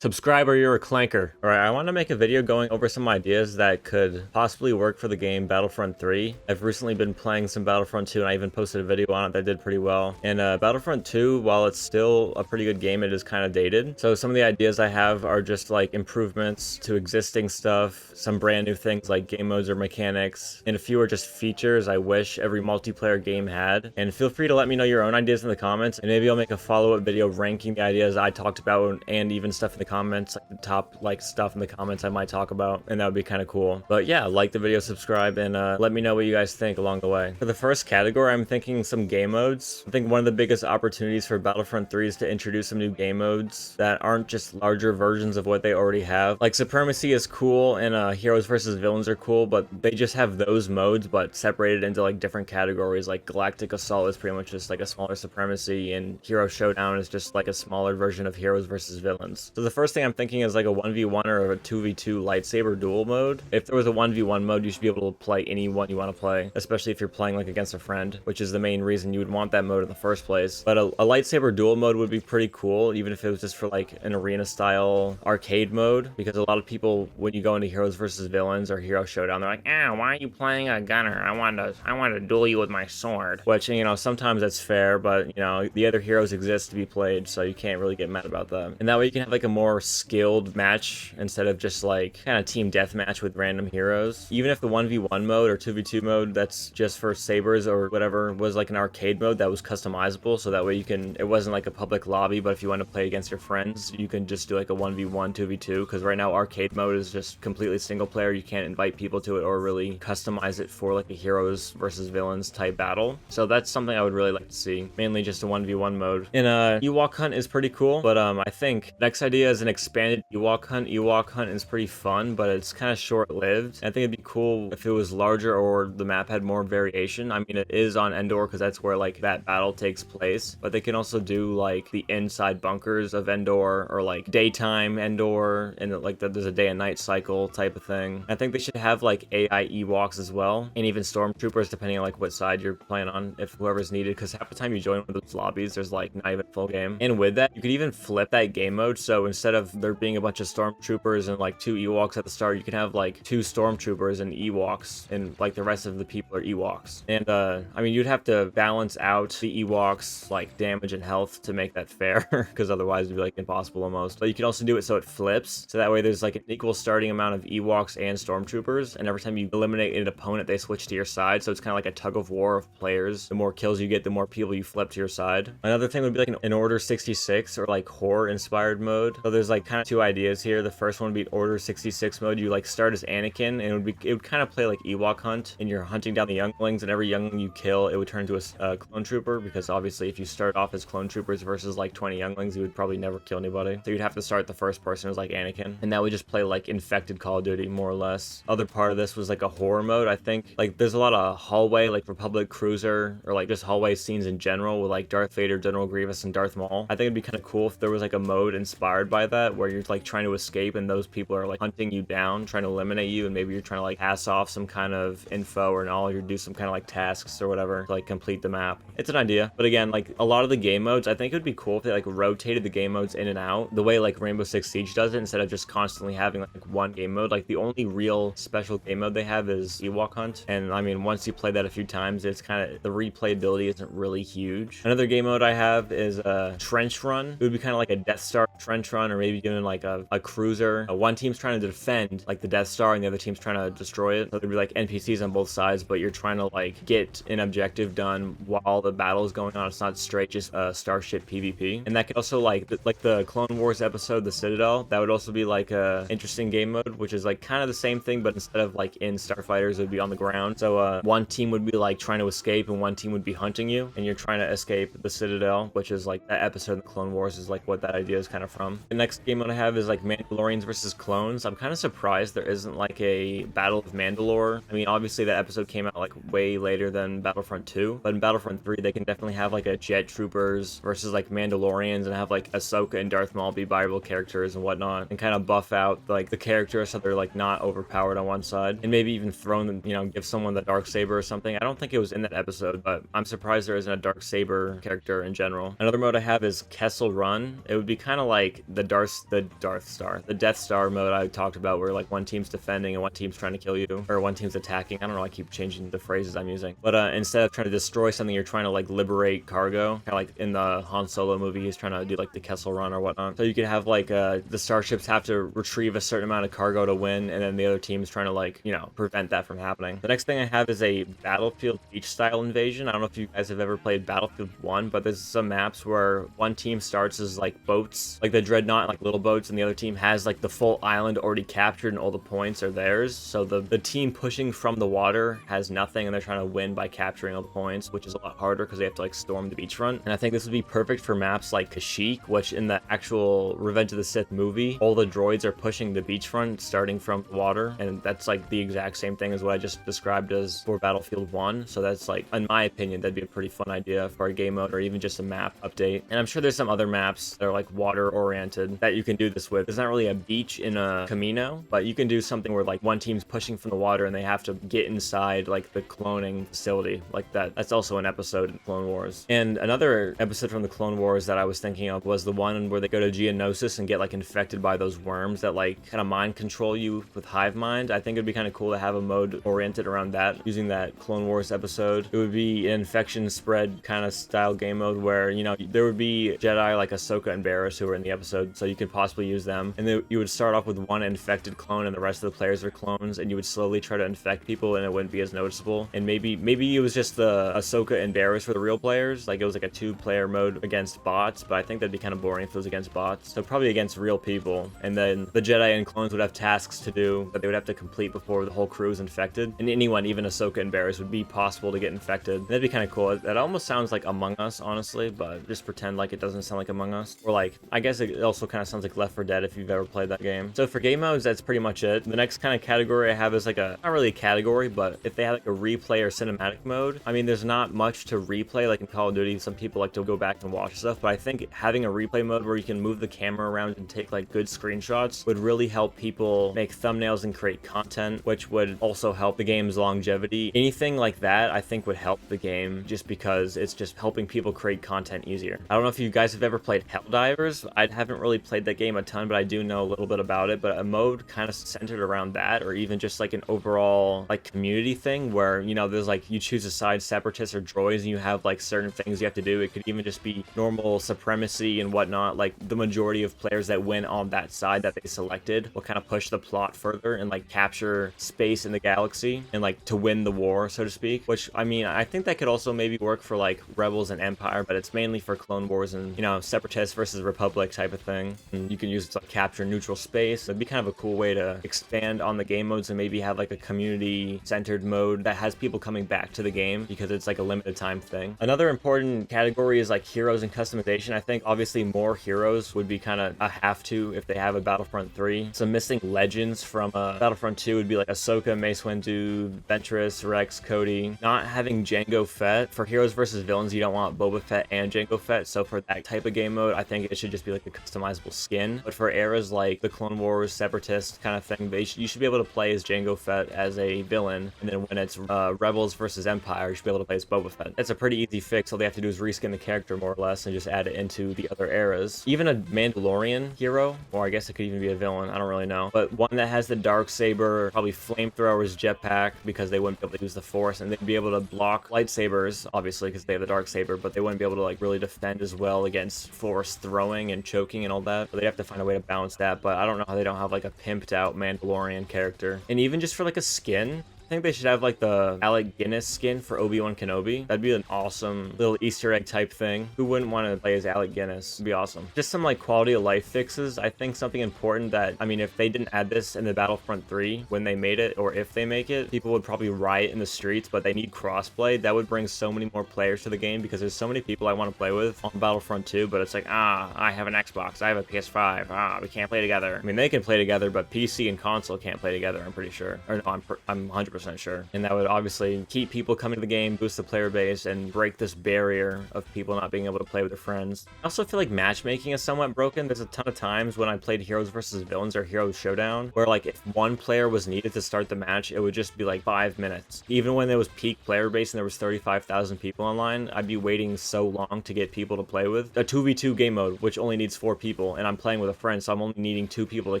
Subscribe or you're a clanker. Alright, I want to make a video going over some ideas that could possibly work for the game Battlefront 3. I've recently been playing some Battlefront 2 and I even posted a video on it that did pretty well. And Battlefront 2, while it's still a pretty good game, it is kind of dated. So some of the ideas I have are just like improvements to existing stuff, some brand new things like game modes or mechanics, and a few are just features I wish every multiplayer game had. And feel free to let me know your own ideas in the comments, and maybe I'll make a follow-up video ranking the ideas I talked about and even stuff in the comments, like the top stuff in the comments I might talk about, and that would be kind of cool. But yeah, like the video, subscribe, and let me know what you guys think along the way. For the first category, I'm thinking some game modes. I think one of the biggest opportunities for Battlefront 3 is to introduce some new game modes that aren't just larger versions of what they already have. Like Supremacy is cool, and Heroes versus Villains are cool, but they just have those modes but separated into like different categories. Like Galactic Assault is pretty much just like a smaller Supremacy, and Hero Showdown is just like a smaller version of Heroes versus Villains. So the first thing I'm thinking is like a 1v1 or a 2v2 lightsaber duel mode. If there was a 1v1 mode, you should be able to play any one you want to play, especially if you're playing like against a friend, which is the main reason you would want that mode in the first place. But a lightsaber duel mode would be pretty cool, even if it was just for like an arena style arcade mode, because a lot of people, when you go into Heroes versus Villains or Hero Showdown, they're like, why are you playing a gunner? I want to duel you with my sword. Which, you know, sometimes that's fair, but you know, the other heroes exist to be played, so you can't really get mad about that. And that way you can have like a more skilled match instead of just like kind of team deathmatch with random heroes. Even if the 1v1 mode or 2v2 mode that's just for sabers or whatever was like an arcade mode that was customizable, so that way you can, it wasn't like a public lobby, but if you want to play against your friends, you can just do like a 1v1, 2v2, because right now arcade mode is just completely single player. You can't invite people to it or really customize it for like a heroes versus villains type battle. So that's something I would really like to see, mainly just a 1v1 mode. And Ewok Hunt is pretty cool, but I think next idea is an expanded Ewok Hunt. Ewok Hunt is pretty fun, but it's kind of short-lived. I think it'd be cool if it was larger or the map had more variation. I mean, it is on Endor because that's where like that battle takes place, but they can also do like the inside bunkers of Endor or like daytime Endor, and like there's a day and night cycle type of thing. I think they should have like AI Ewoks as well, and even stormtroopers depending on like what side you're playing on, if whoever's needed, because half the time you join one of those lobbies there's like not even a full game. And with that, you could even flip that game mode, so instead of there being a bunch of stormtroopers and like 2 Ewoks at the start, you can have like 2 stormtroopers and Ewoks, and like the rest of the people are Ewoks. And I mean, you'd have to balance out the Ewoks like damage and health to make that fair, because otherwise it'd be like impossible almost. But you can also do it so it flips, so that way there's like an equal starting amount of Ewoks and stormtroopers, and every time you eliminate an opponent they switch to your side, so it's kind of like a tug of war of players. The more kills you get, the more people you flip to your side. Another thing would be like an Order 66 or like horror inspired mode. So there's like kind of 2 ideas here. The first one would be Order 66 mode. You like start as Anakin, and it would kind of play like Ewok Hunt, and you're hunting down the younglings, and every youngling you kill, it would turn into a clone trooper, because obviously if you start off as clone troopers versus like 20 younglings, you would probably never kill anybody. So you'd have to start the first person as like Anakin, and that would just play like infected Call of Duty more or less. Other part of this was like a horror mode. I think like there's a lot of hallway, like Republic Cruiser, or like just hallway scenes in general with like Darth Vader, General Grievous, and Darth Maul. I think it'd be kind of cool if there was like a mode inspired by that, where you're like trying to escape and those people are like hunting you down, trying to eliminate you, and maybe you're trying to like pass off some kind of info or knowledge or do some kind of like tasks or whatever to like complete the map. It's an idea, but again, like a lot of the game modes, I think it would be cool if they like rotated the game modes in and out the way like Rainbow Six Siege does it, instead of just constantly having like one game mode. Like the only real special game mode they have is Ewok Hunt, and I mean, once you play that a few times, it's kind of, the replayability isn't really huge. Another game mode I have is a trench run. It would be kind of like a Death Star trench run, or maybe doing like a cruiser. One team's trying to defend like the Death Star and the other team's trying to destroy it, so there'd be like NPCs on both sides, but you're trying to like get an objective done while the battle is going on. It's not straight just starship PvP. And that could also like the Clone Wars episode, The Citadel, that would also be like a interesting game mode, which is like kind of the same thing, but instead of like in starfighters, it would be on the ground. So one team would be like trying to escape and one team would be hunting you, and you're trying to escape the Citadel, which is like that episode in the Clone Wars is like what that idea is kind of from. The next game mode I have is like Mandalorians versus clones. I'm kind of surprised there isn't like a Battle of Mandalore. I mean, obviously that episode came out like way later than Battlefront 2, but in Battlefront 3 they can definitely have like a jet troopers versus like Mandalorians, and have like Ahsoka and Darth Maul be viable characters and whatnot, and kind of buff out like the characters so they're like not overpowered on one side, and maybe even throw them, you know, give someone the dark saber or something. I don't think it was in that episode, but I'm surprised there isn't a dark saber character in general. Another mode I have is Kessel Run. It would be kind of like the the Death Star mode I talked about, where like one team's defending and one team's trying to kill you, or one team's attacking. I don't know, I keep changing the phrases I'm using. But instead of trying to destroy something, you're trying to like liberate cargo, kind of like in the Han Solo movie, he's trying to do like the Kessel Run or whatnot. So you could have like the starships have to retrieve a certain amount of cargo to win, and then the other team's trying to like, you know, prevent that from happening. The next thing I have is a Battlefield beach style invasion. I don't know if you guys have ever played Battlefield 1, but there's some maps where one team starts as like boats, like the Dreadnought, like little boats, and the other team has like the full island already captured and all the points are theirs. So the team pushing from the water has nothing, and they're trying to win by capturing all the points, which is a lot harder because they have to like storm the beachfront. And I think this would be perfect for maps like Kashyyyk, which in the actual Revenge of the Sith movie, all the droids are pushing the beachfront starting from the water, and that's like the exact same thing as what I just described as for Battlefield 1. So that's like, in my opinion, that'd be a pretty fun idea for a game mode or even just a map update. And I'm sure there's some other maps that are like water oriented that you can do this with. There's not really a beach in a Camino, but you can do something where like one team's pushing from the water and they have to get inside like the cloning facility like that. That's also an episode in Clone Wars. And another episode from the Clone Wars that I was thinking of was the one where they go to Geonosis and get like infected by those worms that like kind of mind control you with hive mind. I think it'd be kind of cool to have a mode oriented around that, using that Clone Wars episode. It would be an infection spread kind of style game mode where, you know, there would be Jedi like Ahsoka and Barriss who were in the episode, so you could possibly use them. And then you would start off with one infected clone and the rest of the players are clones, and you would slowly try to infect people and it wouldn't be as noticeable. And maybe it was just the Ahsoka and Barriss for the real players, like it was like a 2-player mode against bots, but I think that'd be kind of boring if it was against bots. So probably against real people, and then the Jedi and clones would have tasks to do that they would have to complete before the whole crew is infected. And anyone, even Ahsoka and Barriss, would be possible to get infected. And that'd be kind of cool. That almost sounds like Among Us, honestly, but just pretend like it doesn't sound like Among Us. Or like, I guess it also kind of sounds like Left 4 Dead if you've ever played that game. So for game modes, that's pretty much it. The next kind of category I have is like not really a category, but if they had like a replay or cinematic mode, I mean, there's not much to replay. Like in Call of Duty, some people like to go back and watch stuff, but I think having a replay mode where you can move the camera around and take like good screenshots would really help people make thumbnails and create content, which would also help the game's longevity. Anything like that I think would help the game, just because it's just helping people create content easier. I don't know if you guys have ever played Helldivers. I haven't really played that game a ton, but I do know a little bit about it. But a mode kind of centered around that, or even just like an overall like community thing where, you know, there's like you choose a side, separatists or droids, and you have like certain things you have to do. It could even just be normal supremacy and whatnot. Like the majority of players that win on that side that they selected will kind of push the plot further and like capture space in the galaxy and like to win the war, so to speak. Which, I mean, I think that could also maybe work for like Rebels and Empire, but it's mainly for Clone Wars and, you know, Separatists versus Republic type of thing. And you can use it to like capture neutral space. It'd be kind of a cool way to expand on the game modes and maybe have like a community centered mode that has people coming back to the game because it's like a limited time thing. Another important category is like heroes and customization. I think obviously more heroes would be kind of a have to if they have a Battlefront 3. Some missing legends from Battlefront 2 would be like Ahsoka, Mace Windu, Ventress, Rex, Cody. Not having Jango Fett. For heroes versus villains, you don't want Boba Fett and Jango Fett, so for that type of game mode, I think it should just be like a customizable skin. But for eras like the Clone Wars, Separatist kind of thing, you should be able to play as Jango Fett as a villain, and then when it's Rebels versus Empire, you should be able to play as Boba Fett. That's a pretty easy fix. All they have to do is reskin the character more or less and just add it into the other eras. Even a Mandalorian hero, or I guess it could even be a villain, I don't really know, but one that has the Darksaber, probably flamethrowers, jetpack, because they wouldn't be able to use the Force, and they'd be able to block lightsabers, obviously, because they have the Darksaber, but they wouldn't be able to like really defend as well against Force throwing and choking and all that. But they'd have to find a way to balance that, but I don't know how they don't have like a pimped out Mandalorian character. And even just for like a skin, I think they should have like the Alec Guinness skin for Obi-Wan Kenobi. That'd be an awesome little Easter egg type thing. Who wouldn't want to play as Alec Guinness? It'd be awesome. Just some like quality of life fixes. I think something important that, I mean, if they didn't add this in the Battlefront 3 when they made it, or if they make it, people would probably riot in the streets, but they need crossplay. That would bring so many more players to the game because there's so many people I want to play with on Battlefront 2, but it's like, I have an Xbox, I have a PS5, we can't play together. I mean, they can play together, but PC and console can't play together, I'm pretty sure. Or no, I'm 100% 100% sure. And that would obviously keep people coming to the game, boost the player base, and break this barrier of people not being able to play with their friends. I also feel like matchmaking is somewhat broken. There's a ton of times when I played Heroes versus Villains or Heroes Showdown, where like if one player was needed to start the match, it would just be like 5 minutes. Even when there was peak player base and there was 35,000 people online, I'd be waiting so long to get people to play with. A 2v2 game mode, which only needs 4 people, and I'm playing with a friend, so I'm only needing 2 people to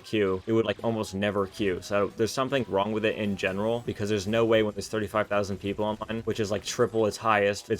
queue. It would like almost never queue. So there's something wrong with it in general, because there's no way when there's 35,000 people online, which is like triple its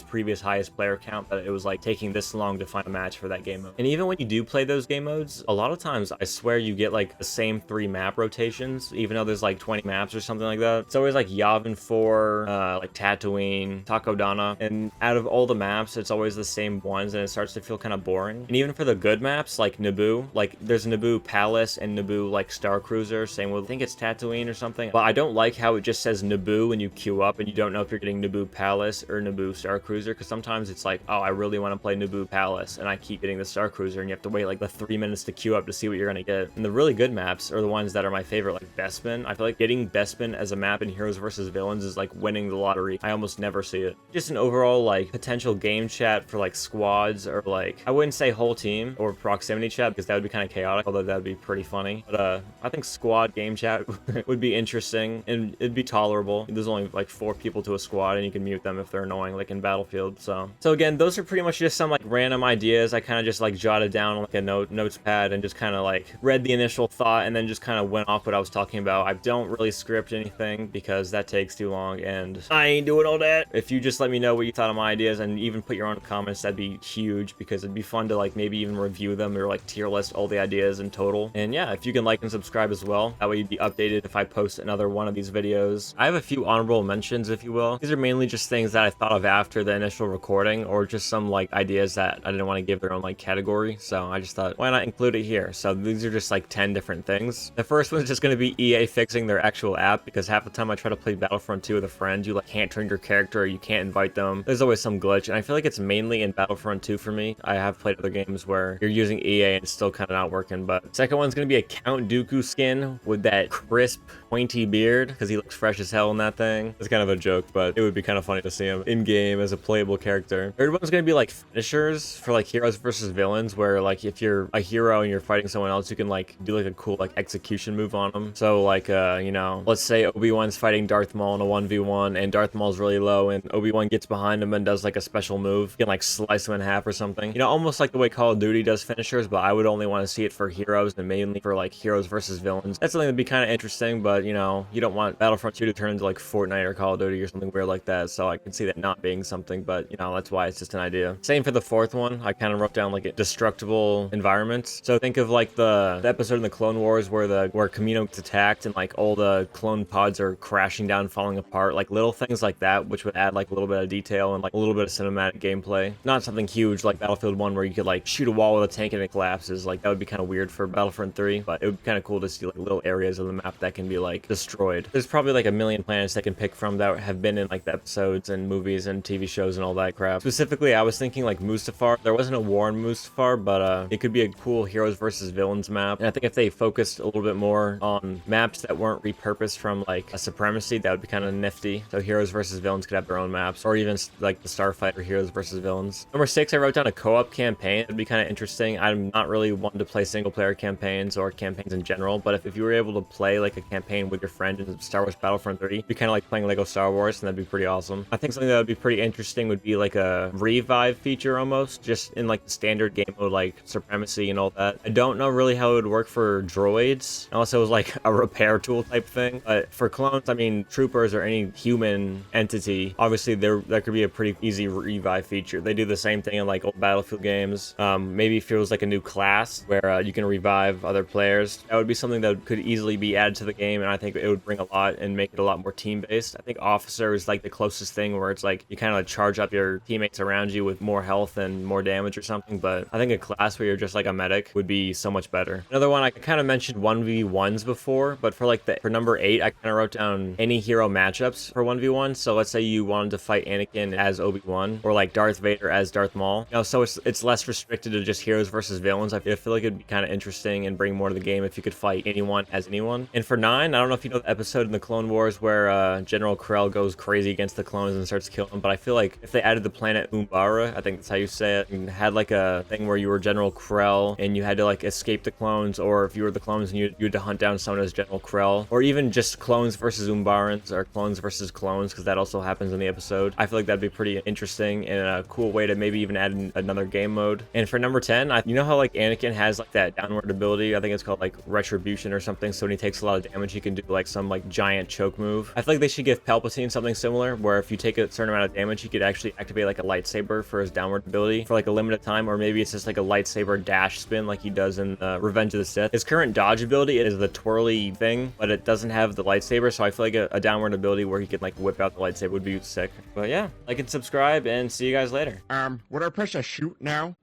previous highest player count, that it was like taking this long to find a match for that game mode. And even when you do play those game modes, a lot of times I swear you get like the same 3 map rotations, even though there's like 20 maps or something like that. It's always like Yavin 4, like Tatooine, Takodana, and out of all the maps, it's always the same ones, and it starts to feel kind of boring. And even for the good maps, like Naboo, like there's Naboo Palace and Naboo like Star Cruiser, same with, I think it's Tatooine or something. But I don't like how it just says Naboo when you queue up and you don't know if you're getting Naboo Palace or Naboo Star Cruiser, because sometimes it's like, oh, I really want to play Naboo Palace, and I keep getting the Star Cruiser, and you have to wait like the 3 minutes to queue up to see what you're gonna get. And the really good maps are the ones that are my favorite, like Bespin. I feel like getting Bespin as a map in Heroes vs. Villains is like winning the lottery. I almost never see it. Just an overall like potential game chat for like squads, or like, I wouldn't say whole team or proximity chat, because that would be kind of chaotic, although that would be pretty funny. But I think squad game chat would be interesting, and it'd be tolerable. There's only like 4 people to a squad, and you can mute them if they're annoying, like in Battlefield. So again, those are pretty much just some like random ideas I kind of just like jotted down on like a notes pad, and just kind of like read the initial thought and then just kind of went off what I was talking about. I don't really script anything because that takes too long, and I ain't doing all that. If you just let me know what you thought of my ideas, and even put your own comments, that'd be huge, because it'd be fun to like maybe even review them, or like tier list all the ideas in total. And yeah, if you can like and subscribe as well, that way you'd be updated if I post another one of these videos. I have a few honorable mentions, if you will. These are mainly just things that I thought of after the initial recording, or just some like ideas that I didn't want to give their own like category, so I just thought, why not include it here? So these are just like 10 different things. The first one's just going to be EA fixing their actual app, because half the time I try to play Battlefront 2 with a friend, you like can't turn your character, or you can't invite them. There's always some glitch, and I feel like it's mainly in Battlefront 2 for me. I have played other games where you're using EA and it's still kind of not working. But second one's going to be a Count Dooku skin with that crisp, pointy beard, because he looks fresh as hell in that thing. It's kind of a joke, but it would be kind of funny to see him in game as a playable character. Third one's going to be like finishers for like Heroes versus Villains, where like if you're a hero and you're fighting someone else, you can like do like a cool like execution move on them. So like you know, let's say Obi-Wan's fighting Darth Maul in a 1v1, and Darth Maul's really low, and Obi-Wan gets behind him and does like a special move. You can like slice him in half or something. You know, almost like the way Call of Duty does finishers, but I would only want to see it for heroes, and mainly for like Heroes versus Villains. That's something that'd be kind of interesting, but you know, you don't want Battlefront 2 to turn into like Fortnite or Call of Duty or something weird like that, so I can see that not being something, but you know, that's why it's just an idea. Same for the fourth one. I kind of wrote down like a destructible environments. So think of like the episode in the Clone Wars where Kamino gets attacked and like all the clone pods are crashing down, falling apart, like little things like that, which would add like a little bit of detail and like a little bit of cinematic gameplay. Not something huge like Battlefield 1 where you could like shoot a wall with a tank and it collapses. Like that would be kind of weird for Battlefront 3, but it would be kind of cool to see like little areas of the map that can be like destroyed. There's probably like a million planets that can pick from that have been in like the episodes and movies and TV shows and all that crap. Specifically, I was thinking like Mustafar. There wasn't a war in Mustafar, but it could be a cool Heroes versus Villains map. And I think if they focused a little bit more on maps that weren't repurposed from like a Supremacy, that would be kind of nifty. So Heroes versus Villains could have their own maps, or even like the Starfighter Heroes versus Villains. Number 6, I wrote down a co-op campaign. It'd be kind of interesting. I'm not really one to play single player campaigns or campaigns in general, but if you were able to play like a campaign with your friend in Star Wars Battlefront 3, it'd be kind of like playing Lego Star Wars, and that'd be pretty awesome. I think something that would be pretty interesting would be like a revive feature almost, just in like the standard game mode, like Supremacy and all that. I don't know really how it would work for droids, unless it was like a repair tool type thing. But for clones, I mean, troopers or any human entity, obviously that could be a pretty easy revive feature. They do the same thing in like old Battlefield games. Maybe if it was like a new class where you can revive other players, that would be something that could easily be added to the game, and I think it would bring a lot and make it a lot more team-based. I think Officer is like the closest thing where it's like you kind of like charge up your teammates around you with more health and more damage or something, but I think a class where you're just like a medic would be so much better. Another one, I kind of mentioned 1v1s before, but for number 8, I kind of wrote down any hero matchups for 1v1. So let's say you wanted to fight Anakin as Obi-Wan, or like Darth Vader as Darth Maul. You know, so it's less restricted to just heroes versus villains. I feel like it'd be kind of interesting and bring more to the game if you could fight anyone as anyone. And for 9, I don't know if you know the episode in the Clone Wars Wars where General Krell goes crazy against the clones and starts killing them, but I feel like if they added the planet Umbara, I think that's how you say it, and had like a thing where you were General Krell and you had to like escape the clones, or if you were the clones and you had to hunt down someone as General Krell, or even just clones versus Umbarans or clones versus clones, because that also happens in the episode. I feel like that'd be pretty interesting and a cool way to maybe even add another game mode. And for number 10, you know how like Anakin has like that downward ability? I think it's called like Retribution or something. So when he takes a lot of damage, he can do like some like giant choke move. I feel like they should give Palpatine something similar, where if you take a certain amount of damage, he could actually activate like a lightsaber for his downward ability for like a limited time, or maybe it's just like a lightsaber dash spin like he does in Revenge of the Sith. His current dodge ability is the twirly thing, but it doesn't have the lightsaber, so I feel like a downward ability where he could like whip out the lightsaber would be sick. But yeah, like and subscribe, and see you guys later. Would I press a shoot now?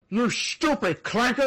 You stupid clanker!